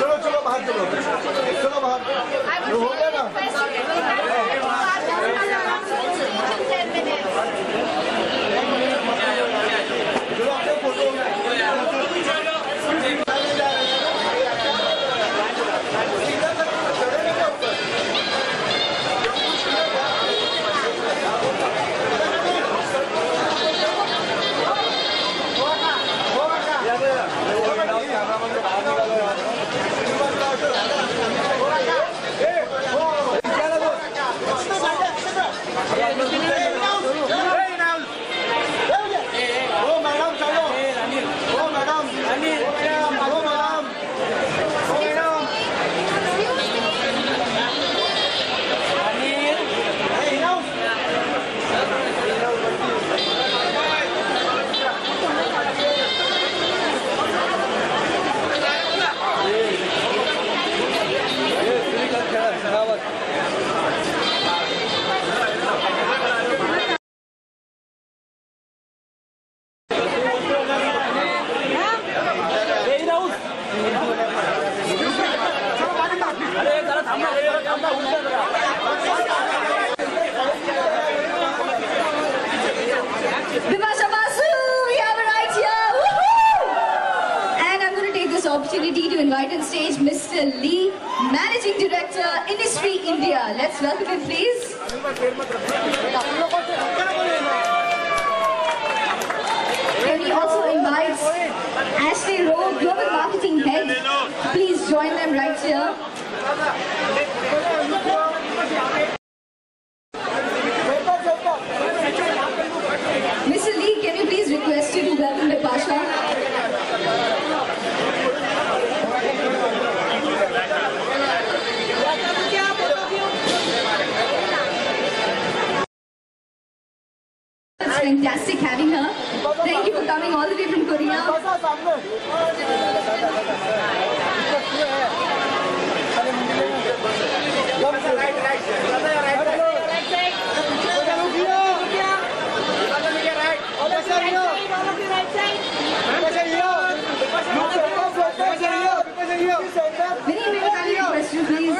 चलो चलो बाहर चलो बाहर हो गया ना चलो अपने photo opportunity to invite on stage Mr. Lee, Managing Director, Innisfree India. Let's welcome him, please. Can we also invite Ashley Rowe, Global Marketing Head. Please join them right here. Mr. Lee, can you please request you to welcome Bipasha? It's fantastic having her. Thank you for coming all the way from Korea. Question, please.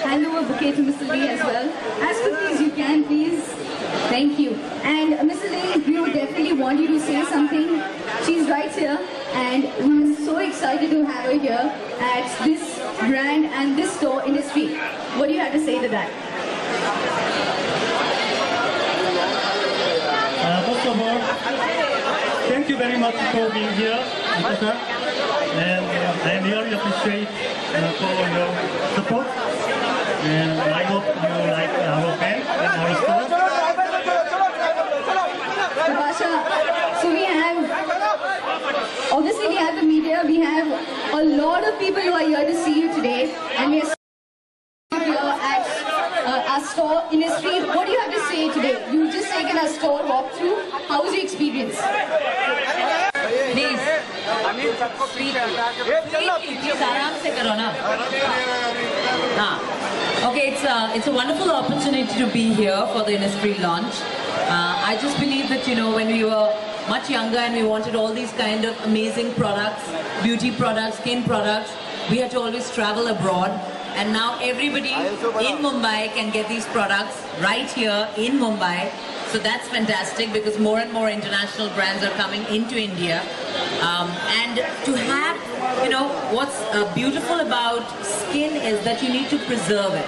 Hand over a bouquet to Mr. Lee as well. As quickly as you can, please. Thank you. And Mr. Lee, we would definitely want you to say something. She's right here, and we're so excited to have her here at this brand and this store Innisfree. What do you have to say to that? First of all, thank you very much for being here, Natasha. And I really appreciate for your support. And I hope you like our brand and our store. So we have, obviously we have the media, we have a lot of people who are here to see you today, and we are here at our store Innisfree. What do you have to say today? You've just taken a store walkthrough. How was your experience? Please, please आराम से करो ना. Okay, it's a wonderful opportunity to be here for the Innisfree launch. I just believe that, you know, when we were much younger and we wanted all these kind of amazing products, beauty products, skin products, we had to always travel abroad. And now everybody in Mumbai can get these products right here in Mumbai. So that's fantastic because more and more international brands are coming into India. And to have, you know, what's beautiful about skin is that you need to preserve it.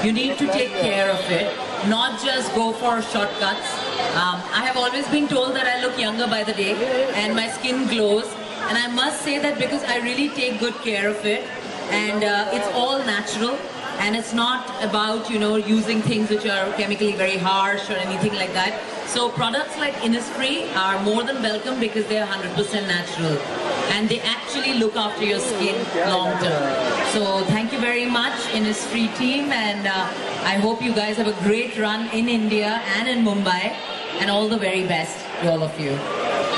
You need to take care of it, not just go for shortcuts. I have always been told that I look younger by the day and my skin glows. And I must say that because I really take good care of it. And it's all natural. And it's not about, you know, using things which are chemically very harsh or anything like that. So products like Innisfree are more than welcome because they are 100% natural. And they actually look after your skin long term. So thank you very much, Innisfree team. And I hope you guys have a great run in India and in Mumbai. And all the very best to all of you.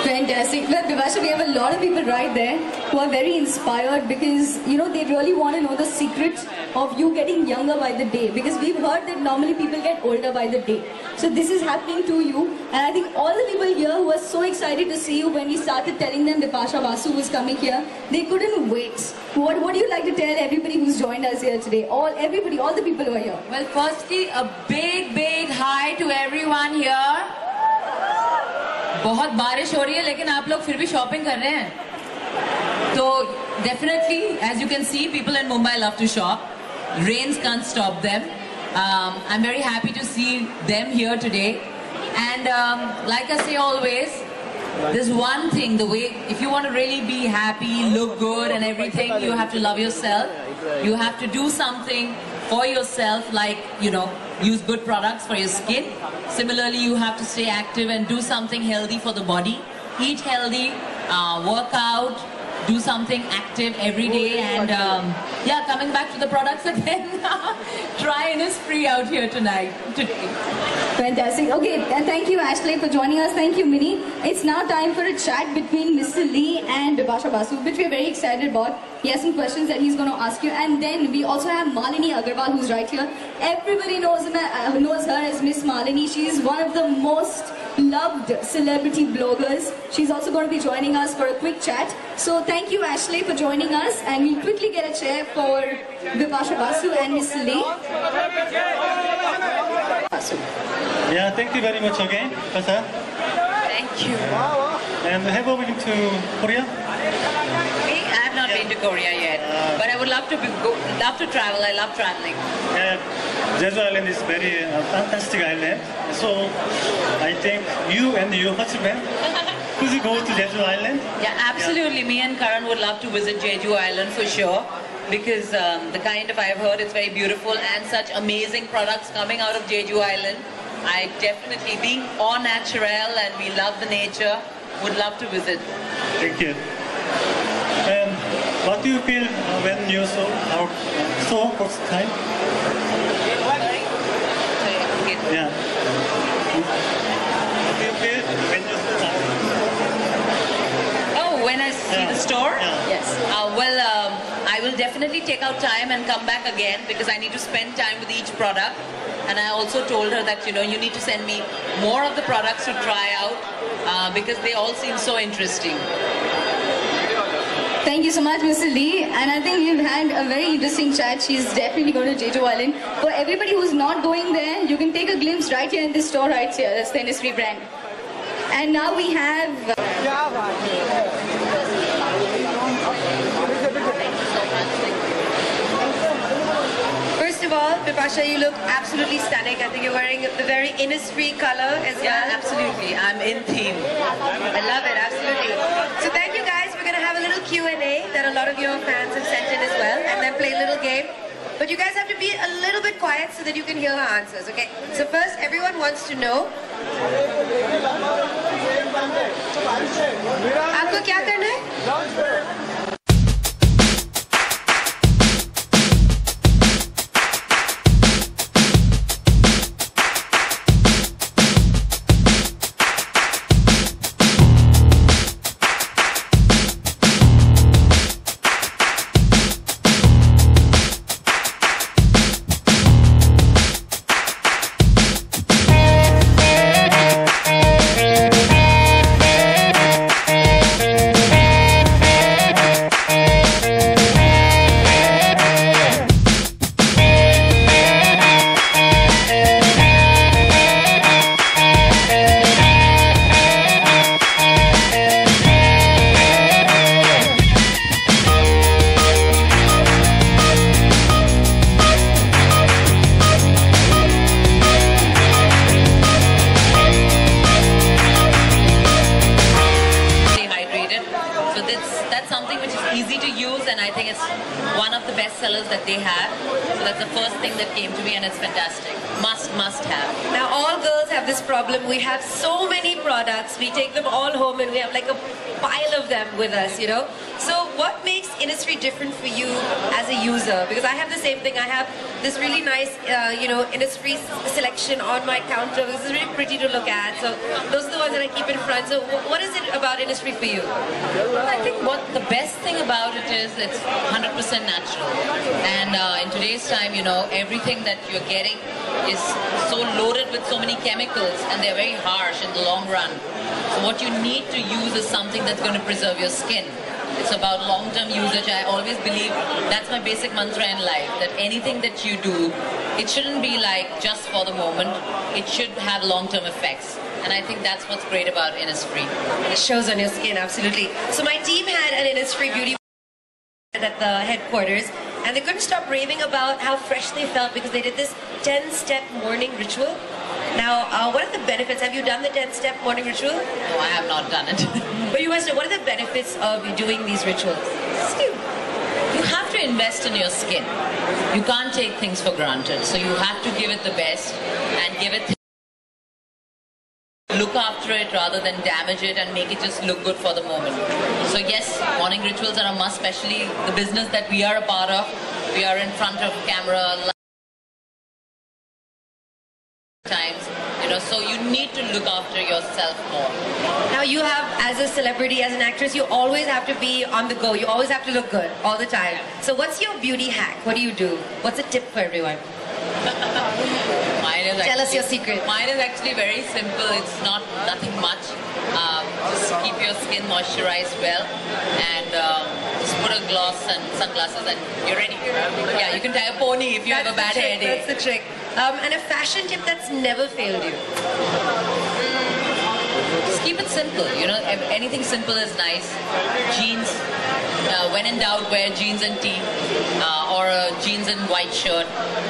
Fantastic. Well, Bipasha, we have a lot of people right there who are very inspired because, you know, they really want to know the secret of you getting younger by the day. Because we've heard that normally people get older by the day. So this is happening to you. And I think all the people here who were so excited to see you when we started telling them Bipasha Basu was coming here, they couldn't wait. What do you like to tell everybody who's joined us here today? All the people who are here. Well, firstly, a big hi to everyone here. बहुत बारिश हो रही है लेकिन आप लोग फिर भी शॉपिंग कर रहे हैं तो definitely as you can see people in Mumbai love to shop rains can't stop them I'm very happy to see them here today and like I say always there's one thing the way if you want to really be happy look good and everything you have to love yourself you have to do something for yourself like you know use good products for your skin. Similarly, you have to stay active and do something healthy for the body. Eat healthy, work out, do something active every day and yeah, coming back to the products again, try Innisfree out here tonight. Fantastic. Okay, thank you Ashley for joining us. Thank you Minnie. It's now time for a chat between Mr. Lee and Bipasha Basu, which we're very excited about. He has some questions that he's going to ask you. And then we also have Malini Agarwal who's right here. Everybody knows her as Miss Malini. She's one of the most loved celebrity bloggers. She's also going to be joining us for a quick chat. So thank you Ashley for joining us and we'll quickly get a chair for Bipasha Basu and Mr. Lee. Yeah, thank you very much again, Kasa. Thank you. And have you been to Korea? Me? I have not been to Korea yet, but I would love to love to travel. I love traveling. Yeah, Jeju Island is very fantastic island. So I think you and your husband could you go to Jeju Island? Yeah, absolutely. Me and Karan would love to visit Jeju Island for sure. Because the kind of I've heard it's very beautiful and such amazing products coming out of Jeju Island. I definitely, being all natural and we love the nature, would love to visit. Thank you. And what do you feel when you saw first time? Yeah. What do you feel when you saw? Oh, when I see the store? Yeah. Yes. Well, I will definitely take out time and come back again because I need to spend time with each product. And I also told her that, you know, you need to send me more of the products to try out because they all seem so interesting. Thank you so much, Mr. Lee. And I think we've had a very interesting chat. She's definitely going to Jeju Island. For everybody who's not going there, you can take a glimpse right here in this store right here. That's the Innisfree brand. And now we have... First of all, Bipasha, you look absolutely stunning. I think you're wearing the very Innisfree color as well. Yeah, absolutely. I'm in theme. I love it, absolutely. So thank you guys. We're going to have a little Q&A that a lot of your fans have sent in as well, and then play a little game. But you guys have to be a little bit quiet so that you can hear her answers, okay? So first, everyone wants to know... आपको क्या करना है? that they have. So that's the first thing that came to me, and it's fantastic. Must have. Now all girls have this problem. We have so many products. We take them all home and we have like a pile of them with us, you know. So what makes Innisfree different for you as a user? Because I have the same thing. I have this really nice, Innisfree selection on my counter. This is really pretty to look at. So those are the ones that I keep in front. So what is it about Innisfree for you? Well, I think what the best thing about it is it's 100% natural. And in today's time, everything that you're getting is so loaded with so many chemicals, and they're very harsh in the long run. So what you need to use is something that's going to preserve your skin. It's about long-term usage. I always believe that's my basic mantra in life, that anything that you do, it shouldn't be like just for the moment. It should have long-term effects. And I think that's what's great about Innisfree. It shows on your skin, absolutely. So my team had an Innisfree beauty at the headquarters, and they couldn't stop raving about how fresh they felt because they did this 10-step morning ritual. Now, what are the benefits? Have you done the 10-step morning ritual? No, I have not done it. But you must know, what are the benefits of doing these rituals? You have to invest in your skin. You can't take things for granted. So you have to give it the best and give it, look after it rather than damage it and make it just look good for the moment. So yes, morning rituals are a must, especially the business that we are a part of. We are in front of camera times, so you need to look after yourself more. Now you have, as a celebrity, as an actress, you always have to be on the go. You always have to look good all the time. So what's your beauty hack? What do you do? What's a tip for everyone? Tell us your secret. Mine is actually very simple. It's nothing much. Just keep your skin moisturized well, and just put a gloss and sunglasses, and you're ready. Yeah, you can tie a pony if you have a bad hair day. That's the trick. And a fashion tip that's never failed you. Just keep it simple. Anything simple is nice. Jeans. When in doubt, wear jeans and tee, or a jeans and white shirt.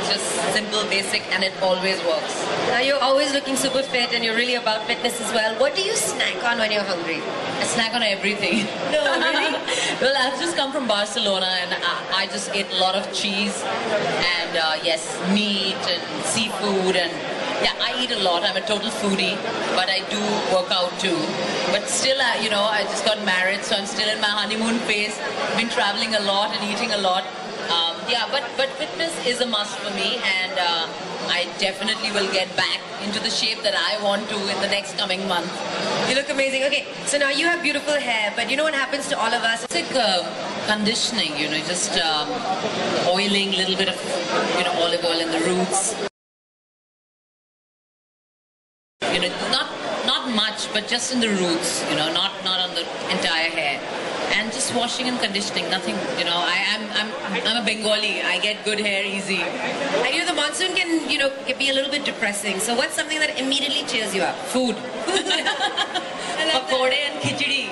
Just simple, basic, and it always works. Now you're always looking super fit, and you're really about fitness as well. What do you snack on when you're hungry? I snack on everything. No, really? Well, I've just come from Barcelona, and I just ate a lot of cheese, and yes, meat and seafood, and yeah, I eat a lot. I'm a total foodie, but I do work out too. But still, I just got married, so I'm still in my honeymoon phase. Been traveling a lot and eating a lot. But fitness is a must for me, and I definitely will get back into the shape that I want to in the next coming month. You look amazing. Okay, so now you have beautiful hair, but you know what happens to all of us? It's like conditioning, just oiling, little bit of olive oil in the roots. Not much, but just in the roots, not on the entire hair. And just washing and conditioning, nothing, I'm a Bengali. I get good hair easy. And the monsoon can, be a little bit depressing. So what's something that immediately cheers you up? Food. Pakode and khichdi.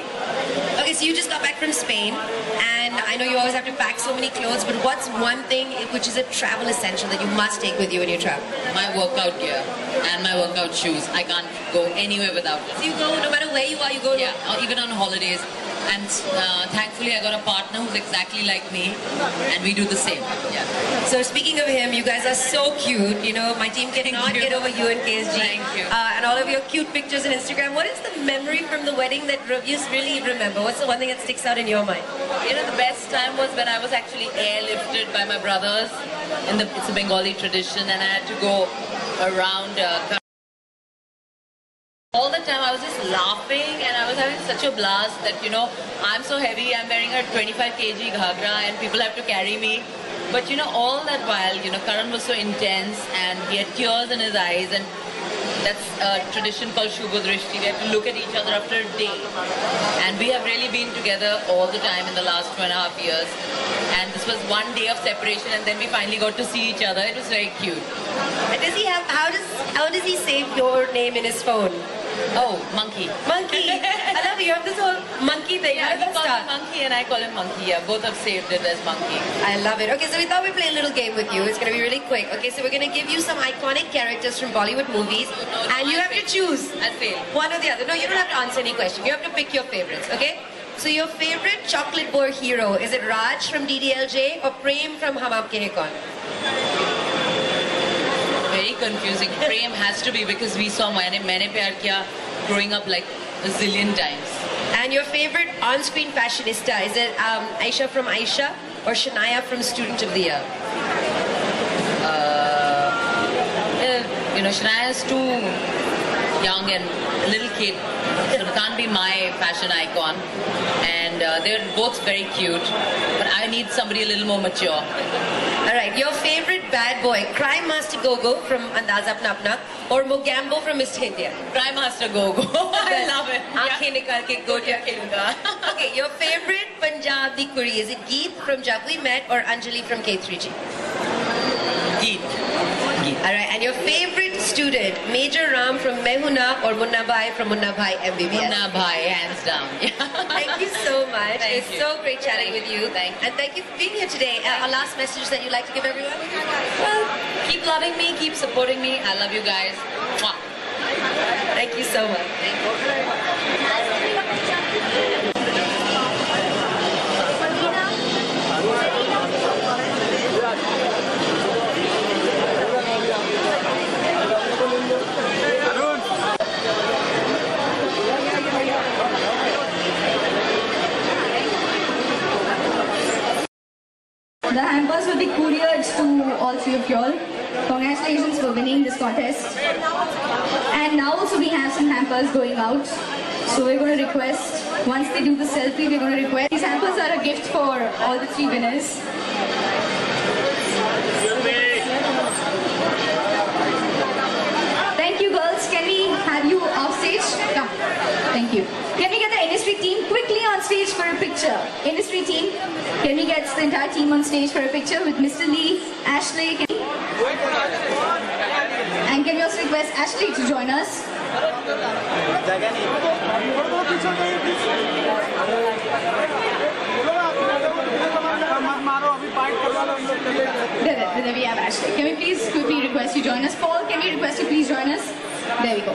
Okay, so you just got back from Spain, and I know you always have to pack so many clothes, but what's one thing which is a travel essential that you must take with you when you travel? My workout gear and my workout shoes. I can't go anywhere without it. So you go, no matter where you are, you go? Yeah, or even on holidays. And thankfully I got a partner who's exactly like me, and we do the same. Yeah. So speaking of him, you guys are so cute. My team cannot get over you and KSG. Thank you. And all of your cute pictures on Instagram. What is the memory from the wedding that you really remember? What's the one thing that sticks out in your mind? The best time was when I was actually airlifted by my brothers. It's a Bengali tradition, and I had to go around. All the time I was just laughing, and I was having such a blast that, I'm so heavy, I'm wearing a 25 kg ghagra, and people have to carry me. But, all that while, Karan was so intense, and he had tears in his eyes, and that's a tradition called Shubhodrishti. We have to look at each other after a day. And we have really been together all the time in the last 2.5 years. And this was one day of separation, and then we finally got to see each other. It was very cute. And how does he save your name in his phone? Oh, Monkey. Monkey. I love it. You have this whole monkey thing. Yeah, he calls me Monkey and I call him Monkey. Yeah, both have saved it as Monkey. I love it. Okay, so we thought we'd play a little game with you. It's going to be really quick. Okay, so we're going to give you some iconic characters from Bollywood movies, and you have to choose one or the other. No, you don't have to answer any question. You have to pick your favorites, okay? So your favorite chocolate bar hero, is it Raj from DDLJ or Prem from Hum Aapke Hain Kaun? Very confusing. Prem has to be, because we saw Maine Pyar Kiya growing up like a zillion times. And your favorite on-screen fashionista, is it Aisha from Aisha or Shania from Student of the Year? You know, Shania is too young and little kid, so it can't be my fashion icon. And they're both very cute, but I need somebody a little more mature. Alright, your favorite bad boy, Crime Master Gogo from Andaz Apna Apna or Mogambo from Mr. India? Crime Master Gogo. I love it. Aankhein nikal ke Gotia Kilunga. Okay, your favorite Punjabi Kuri, is it Geet from Jab We Met or Anjali from K3G? Geet. Alright, and your favorite student, Major Ram from Mehuna or Munna Bhai from Munna Bhai MBBS? Munna Bhai, hands down. Thank you so much. Thank It's you. so great chatting with you. Thank you. And thank you for being here today. A last message that you'd like to give everyone? Well, keep loving me, keep supporting me. I love you guys. Mwah. Thank you so much. Thank you. The hampers will be couriered to all three of y'all. Congratulations for winning this contest. And now also we have some hampers going out. So we're going to request, once they do the selfie, we're going to request. These hampers are a gift for all the three winners. Thank you girls. Can we have you off stage? Come. Thank you. Can we get the industry team quickly on stage for a picture? Industry team, can we get the entire team on stage for a picture with Mr. Lee, Ashley? And can we also request Ashley to join us? There we have Ashley. Can we please quickly request you join us? Paul, can we request you please join us? There we go.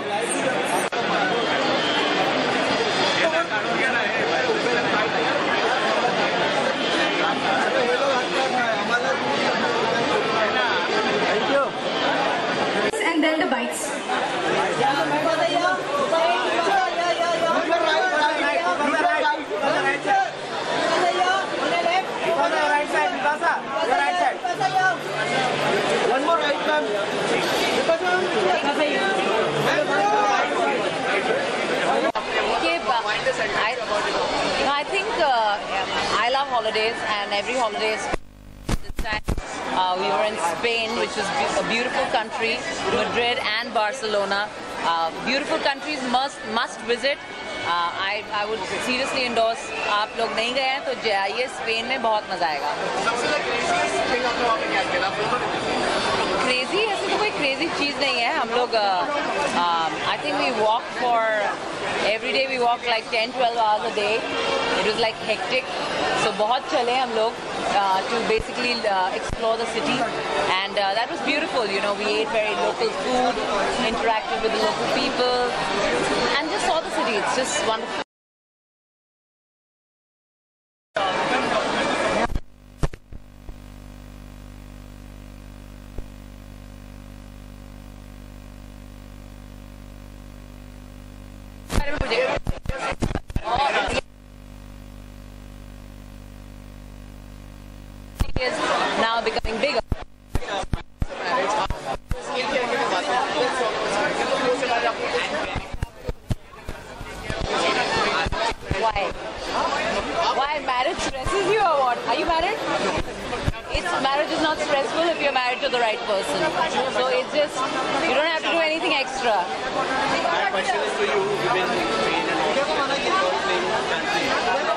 And then the bites. One more right, ma'am. I think I love holidays, and every holiday is this time. We were in Spain, which is a beautiful country, Madrid and Barcelona. Beautiful countries must visit. I would seriously endorse. आप लोग नहीं गए हैं तो जाइए, Spain में बहुत मजा आएगा. Crazy ऐसे तो कोई crazy चीज़ नहीं है. हम लोग I think we walk for every day. We walk like 10-12 hours a day. It was like hectic. So बहुत चले हम लोग to basically explore the city, and that was beautiful. You know, we ate very local food, interacted with the local people, and just saw the city. It's just wonderful. Is now becoming bigger. Why? Why marriage stresses you or what? Are you married? Marriage is not stressful if you're married to the right person. So it's just, you don't have to do anything extra. My question is to you, you've been in Spain and also playing country.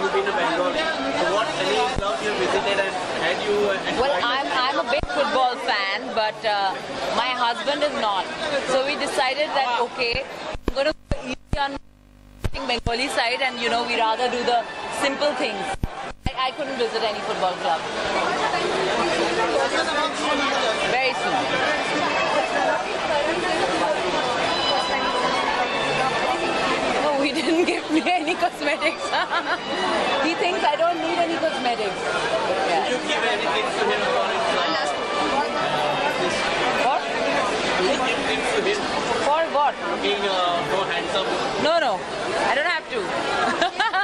You've been to Bengal. So what any clubs you visited and had you Well, I'm a big football fan, but my husband is not. So we decided that, okay, I'm going to go easy on Bengali side, and you know, we rather do the simple things. I couldn't visit any football club. Very soon. Oh, he didn't give me any cosmetics. He thinks I don't need any cosmetics. Yeah. Did you give anything to him for his What? Did you give things to him For what? being so handsome? No, I don't have to.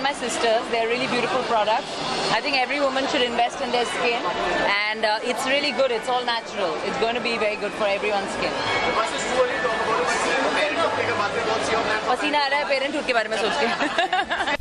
my sisters. They're really beautiful products. I think every woman should invest in their skin, and it's really good. It's all natural. It's going to be very good for everyone's skin. पसीना आ रहा है parent के बारे में सोच के